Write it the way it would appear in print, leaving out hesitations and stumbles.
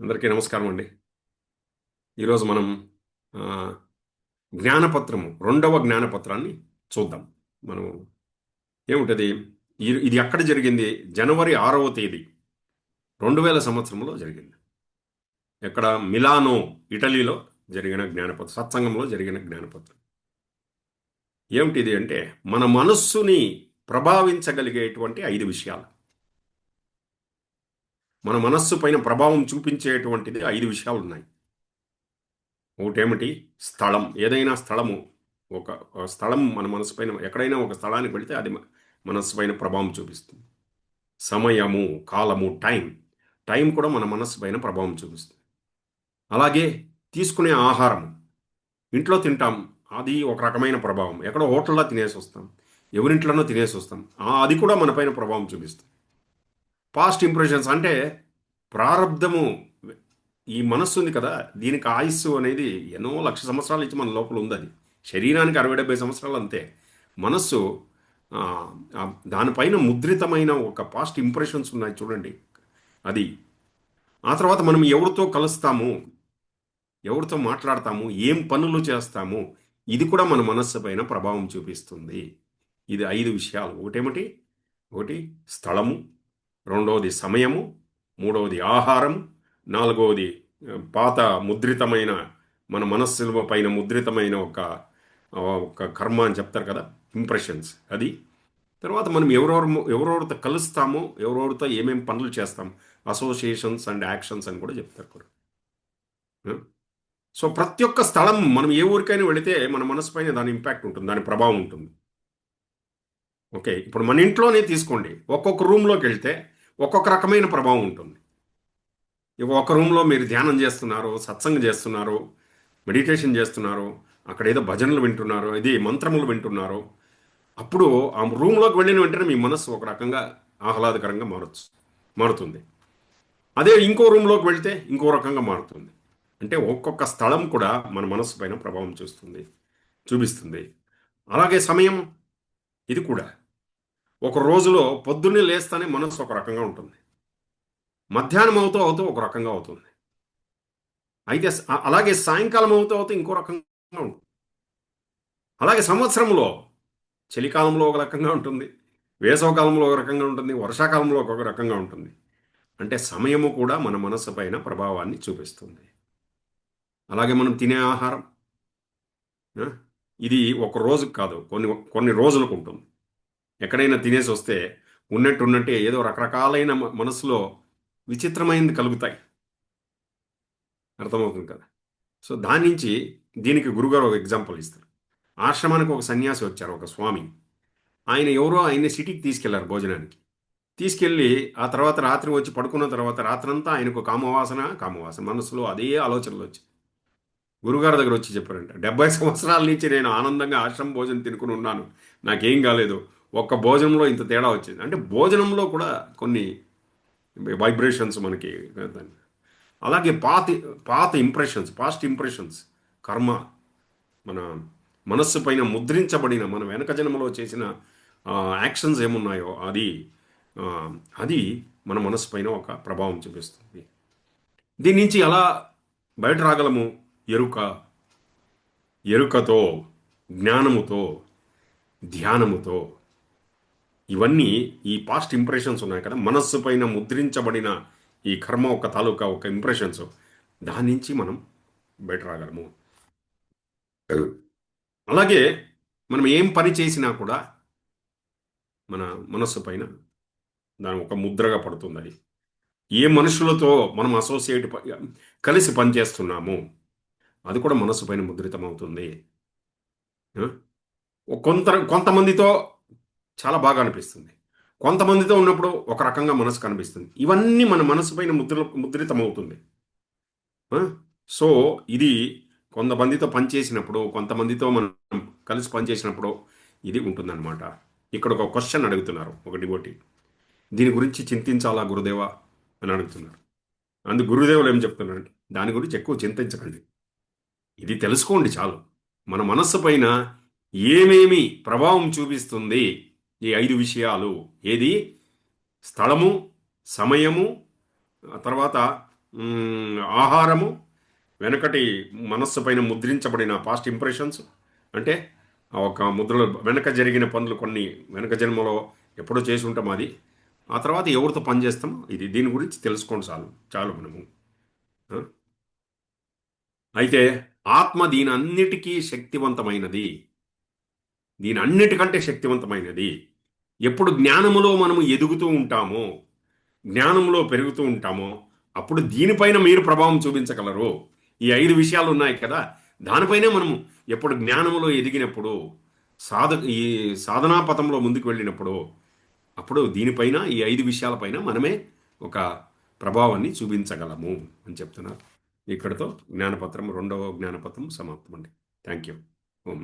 అందరికీ నమస్కారం అండి. ఈరోజు మనం ఆ, జ్ఞానపత్రము రెండవ జ్ఞానపత్రాన్ని చూద్దాం. మనం ఏముంటది, ఇది ఎక్కడ జరిగింది? జనవరి 6వ తేదీ 2000 సంవత్సరంలో జరిగింది. ఎక్కడ? మిలానో, ఇటలీలో జరిగిన జ్ఞానపత్రం, సత్సంగంలో జరిగిన జ్ఞానపత్రం. ఏమిటిది అంటే, మన మనస్సుని ప్రభావించగలిగేటువంటి 5 విషయాలు. మన మనస్సు పైన ప్రభావం చూపించేటువంటిది 5 విషయాలు ఉన్నాయి. ఒకటేమిటి? స్థలం. ఏదైనా స్థలము, ఒక స్థలం మన మనసు పైన, ఎక్కడైనా ఒక స్థలానికి వెళితే అది మనస్సు పైన ప్రభావం చూపిస్తుంది. సమయము, కాలము, టైం. టైం కూడా మన మనస్సు పైన ప్రభావం చూపిస్తుంది. అలాగే తీసుకునే ఆహారం. ఇంట్లో తింటాం, అది ఒక రకమైన ప్రభావం. ఎక్కడో హోటల్లో తినేసి వస్తాం, ఎవరింట్లోనో తినేసి వస్తాం, అది కూడా మన పైన ప్రభావం చూపిస్తుంది. పాస్ట్ ఇంప్రెషన్స్ అంటే ప్రారంధము. ఈ మనస్సు ఉంది కదా, దీనికి ఆయుస్సు అనేది ఎన్నో లక్ష సంవత్సరాల నుంచి మన లోపల ఉంది. అది శరీరానికి 60-70 సంవత్సరాలు అంతే. మనస్సు ఆ, ఆ, దానిపైన ముద్రితమైన ఒక పాస్ట్ ఇంప్రెషన్స్ ఉన్నాయి చూడండి. అది ఆ తర్వాత మనం ఎవరితో కలుస్తాము, ఎవరితో మాట్లాడతాము, ఏం పనులు చేస్తాము, ఇది కూడా మన మనస్సు పైన ప్రభావం చూపిస్తుంది. ఇది 5 విషయాలు. ఒకటి స్థలము, రెండవది సమయము, మూడవది ఆహారం, నాలుగవది పాత ముద్రితమైన, మన మనస్సు పైన ముద్రితమైన ఒక కర్మ అని చెప్తారు కదా, ఇంప్రెషన్స్. అది తర్వాత మనం ఎవరెవరితో కలుస్తామో, ఎవరెవరితో ఏమేం పనులు చేస్తాం, అసోసియేషన్స్ అండ్ యాక్షన్స్ అని కూడా చెప్తారు కూడా. సో ప్రతి ఒక్క స్థలం, మనం ఏ ఊరికైనా వెళితే మన మనసు పైన దాని ఇంపాక్ట్ ఉంటుంది, దాని ప్రభావం ఉంటుంది. ఓకే, ఇప్పుడు మన ఇంట్లోనే తీసుకోండి, ఒక్కొక్క రూమ్లోకి వెళ్తే ఒక్కొక్క రకమైన ప్రభావం ఉంటుంది. ఒక రూమ్లో మీరు ధ్యానం చేస్తున్నారు, సత్సంగం చేస్తున్నారు, మెడిటేషన్ చేస్తున్నారు, అక్కడ ఏదో భజనలు వింటున్నారు, ఇది మంత్రములు వింటున్నారు. అప్పుడు ఆ రూమ్లోకి వెళ్ళిన వెంటనే మీ మనస్సు ఒక రకంగా ఆహ్లాదకరంగా మారుతుంది. అదే ఇంకో రూమ్లోకి వెళ్తే ఇంకో రకంగా మారుతుంది. అంటే ఒక్కొక్క స్థలం కూడా మన మనస్సు పైన ప్రభావం చూపిస్తుంది. అలాగే సమయం, ఇది కూడా ఒక రోజులో పొద్దున్నే లేస్తానే మనస్సు ఒక రకంగా ఉంటుంది, మధ్యాహ్నం అవుతూ అవుతూ ఒక రకంగా అవుతుంది, అయితే అలాగే సాయంకాలం అవుతూ అవుతూ ఇంకో రకంగా ఉంటుంది. అలాగే సంవత్సరంలో చలికాలంలో ఒక రకంగా ఉంటుంది, వేసవకాలంలో ఒక రకంగా ఉంటుంది, వర్షాకాలంలో ఒక రకంగా ఉంటుంది. అంటే సమయము కూడా మన మనస్సు పైన ప్రభావాన్ని చూపిస్తుంది. అలాగే మనం తినే ఆహారం, ఆ, ఇది ఒక రోజుకు కాదు, కొన్ని కొన్ని రోజులకు ఉంటుంది. ఎక్కడైనా తినేసి వస్తే ఉన్నట్టే ఏదో రకరకాలైన మనసులో విచిత్రమైనది కలుగుతాయి. అర్థమవుతుంది కదా. సో దాని నుంచి దీనికి గురుగారు ఒక ఎగ్జాంపుల్ ఇస్తారు. ఆశ్రమానికి ఒక సన్యాసి వచ్చారు, ఒక స్వామి. ఆయన్ని సిటీకి తీసుకెళ్లారు భోజనానికి. తీసుకెళ్ళి ఆ తర్వాత రాత్రి వచ్చి పడుకున్న తర్వాత రాత్రంతా ఆయనకు కామవాసన మనసులో అదే ఆలోచనలు వచ్చి గురుగారి దగ్గర వచ్చి చెప్పారంట, 70 సంవత్సరాల నుంచి నేను ఆనందంగా ఆశ్రమ భోజనం తినుకుని ఉన్నాను, నాకేం కాలేదు, ఒక్క భోజనంలో ఇంత తేడా వచ్చింది. అంటే భోజనంలో కూడా కొన్ని వైబ్రేషన్స్ మనకి. అలాగే పాత ఇంప్రెషన్స్, పాస్ట్ ఇంప్రెషన్స్, కర్మ, మన మనస్సు పైన ముద్రించబడిన మన వెనక జన్మలో చేసిన యాక్షన్స్ ఏమున్నాయో ఆ, అది మన మనస్సు పైన ఒక ప్రభావం చూపిస్తుంది. దీని నుంచి ఎలా బయట రాగలము? ఎరుక, ఎరుకతో, జ్ఞానముతో, ధ్యానముతో. ఇవన్నీ ఈ పాస్ట్ ఇంప్రెషన్స్ ఉన్నాయి కదా, మనస్సు పైన ముద్రించబడిన ఈ కర్మ ఒక తాలూకా ఒక ఇంప్రెషన్స్, దాని నుంచి మనం బయట రాగలము. అలాగే మనం ఏం పని చేసినా కూడా మన మనస్సు పైన దాని ఒక ముద్రగా పడుతుంది. అది ఏ మనుషులతో మనం కలిసి పనిచేస్తున్నాము, అది కూడా మనస్సు పైన ముద్రితమవుతుంది. ఆ? కొంతమందితో చాలా బాగా అనిపిస్తుంది, కొంతమందితో ఉన్నప్పుడు ఒక రకంగా మనసు కనిపిస్తుంది. ఇవన్నీ మన మనసు పైన ముద్రితమవుతుంది. ఆ? సో ఇది కొంతమందితో పనిచేసినప్పుడు, కొంతమందితో మనం కలిసి పనిచేసినప్పుడు ఇది ఉంటుందన్నమాట. ఇక్కడ ఒక క్వశ్చన్ అడుగుతున్నారు ఒక డివోటి, దీని గురించి చింతించాలా గురుదేవా అని అడుగుతున్నారు. అందుకు గురుదేవులు ఏం చెప్తున్నారంటే, దాని గురించి ఎక్కువ చింతించకండి, ఇది తెలుసుకోండి చాలు. మన మనస్సు పైన ఏమేమి ప్రభావం చూపిస్తుంది ఈ 5 విషయాలు. ఏది? స్థలము, సమయము, ఆ తర్వాత ఆహారము, వెనకటి మనస్సు పైన ముద్రించబడిన పాస్ట్ ఇంప్రెషన్స్, అంటే ఆ ఒక ముద్రలో వెనక జరిగిన పనులు కొన్ని వెనక జన్మలో ఎప్పుడో చేసి ఉంటాం అది. ఆ తర్వాత ఎవరితో పని చేస్తాం, ఇది దీని గురించి తెలుసుకోండి చాలు చాలు మనము. ఆ? అయితే ఆత్మ దీని అన్నిటికీ శక్తివంతమైనది, దీని అన్నిటికంటే శక్తివంతమైనది. ఎప్పుడు జ్ఞానములో మనము ఎదుగుతూ ఉంటామో, జ్ఞానంలో పెరుగుతూ ఉంటామో, అప్పుడు దీనిపైన మీరు ప్రభావం చూపించగలరు. ఈ 5 విషయాలు ఉన్నాయి కదా, దానిపైనే మనము ఎప్పుడు జ్ఞానములో ఎదిగినప్పుడు, ఈ సాధనా పథంలో ముందుకు వెళ్ళినప్పుడు, అప్పుడు దీనిపైన ఈ 5 విషయాలపైన మనమే ఒక ప్రభావాన్ని చూపించగలము అని చెప్తున్నారు. ఇక్కడితో జ్ఞానపత్రం, రెండవ జ్ఞానపత్రం సమాప్తం అండి. Thank you.